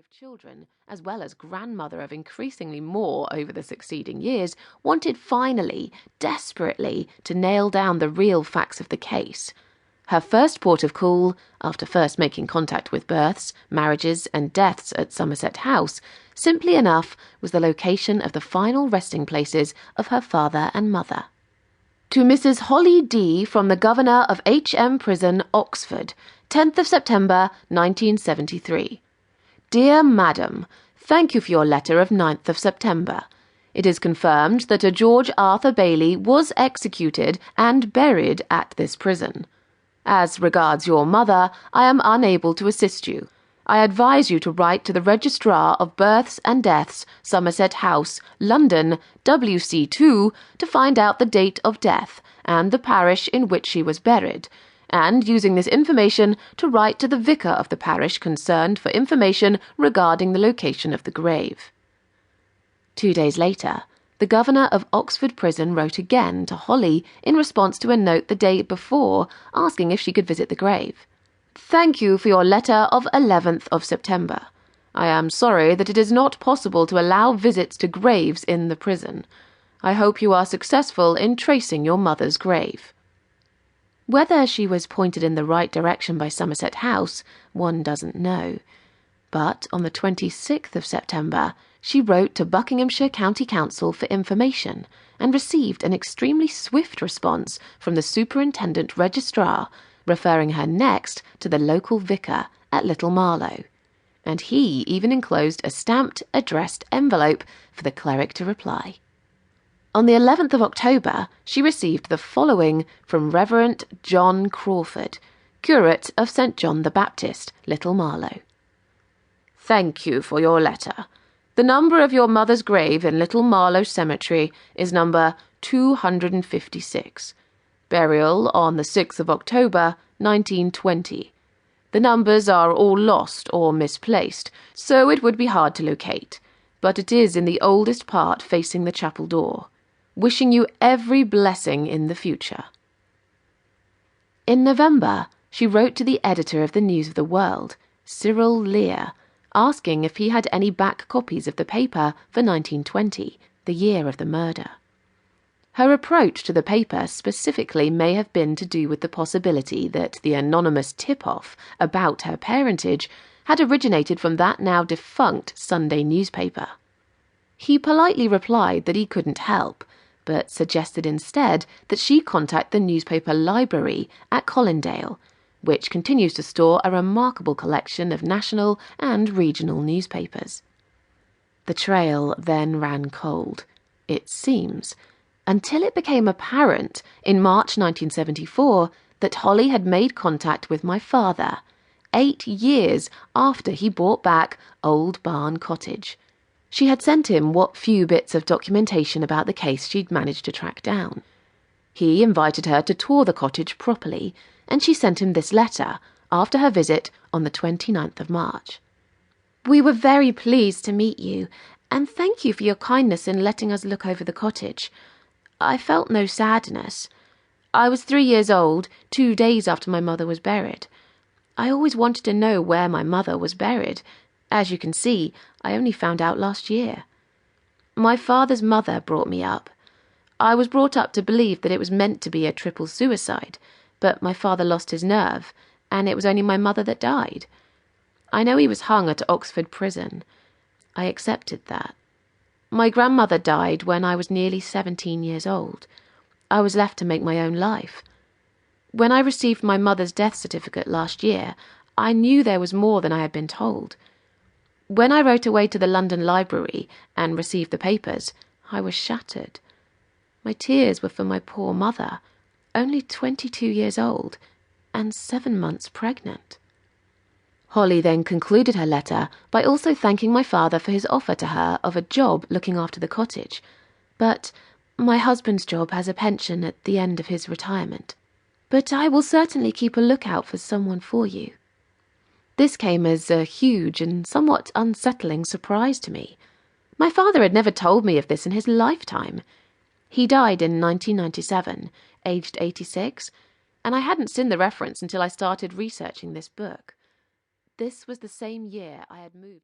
5 children, as well as grandmother of increasingly more over the succeeding years, wanted finally, desperately, to nail down the real facts of the case. Her first port of call, after first making contact with births, marriages, and deaths at Somerset House, simply enough was the location of the final resting places of her father and mother. To Mrs. Holly D. from the Governor of H.M. Prison, Oxford, 10th of September, 1973. Dear Madam, thank you for your letter of 9th of September. It is confirmed that a George Arthur Bailey was executed and buried at this prison. As regards your mother, I am unable to assist you. I advise you to write to the Registrar of Births and Deaths, Somerset House, London, WC2, to find out the date of death and the parish in which she was buried, and using this information to write to the vicar of the parish concerned for information regarding the location of the grave. 2 days later, the Governor of Oxford Prison wrote again to Holly in response to a note the day before asking if she could visit the grave. Thank you for your letter of 11th of September. I am sorry that it is not possible to allow visits to graves in the prison. I hope you are successful in tracing your mother's grave. Whether she was pointed in the right direction by Somerset House, one doesn't know. But on the 26th of September, she wrote to Buckinghamshire County Council for information and received an extremely swift response from the Superintendent Registrar, referring her next to the local vicar at Little Marlow, and he even enclosed a stamped, addressed envelope for the cleric to reply. On the 11th of October, she received the following from Reverend John Crawford, curate of St. John the Baptist, Little Marlow. Thank you for your letter. The number of your mother's grave in Little Marlow Cemetery is number 256. Burial on the 6th of October, 1920. The numbers are all lost or misplaced, so it would be hard to locate, but it is in the oldest part facing the chapel door. Wishing you every blessing in the future. In November, she wrote to the editor of the News of the World, Cyril Lear, asking if he had any back copies of the paper for 1920, the year of the murder. Her approach to the paper specifically may have been to do with the possibility that the anonymous tip-off about her parentage had originated from that now defunct Sunday newspaper. He politely replied that he couldn't help, but suggested instead that she contact the newspaper library at Colindale, which continues to store a remarkable collection of national and regional newspapers. The trail then ran cold, it seems, until it became apparent in March 1974 that Holly had made contact with my father, 8 years after he bought back old Barn Cottage. She had sent him what few bits of documentation about the case she'd managed to track down. He invited her to tour the cottage properly, and she sent him this letter after her visit on the 29th of March. We were very pleased to meet you, and thank you for your kindness in letting us look over the cottage. I felt no sadness. I was 3 years old, 2 days after my mother was buried. I always wanted to know where my mother was buried. As you can see, I only found out last year. My father's mother brought me up. I was brought up to believe that it was meant to be a triple suicide, but my father lost his nerve, and it was only my mother that died. I know he was hung at Oxford Prison. I accepted that. My grandmother died when I was nearly 17 years old. I was left to make my own life. When I received my mother's death certificate last year, I knew there was more than I had been told. When I wrote away to the London Library and received the papers, I was shattered. My tears were for my poor mother, only 22 years old and 7 months pregnant. Holly then concluded her letter by also thanking my father for his offer to her of a job looking after the cottage. But my husband's job has a pension at the end of his retirement. But I will certainly keep a lookout for someone for you. This came as a huge and somewhat unsettling surprise to me. My father had never told me of this in his lifetime. He died in 1997, aged 86, and I hadn't seen the reference until I started researching this book. This was the same year I had moved.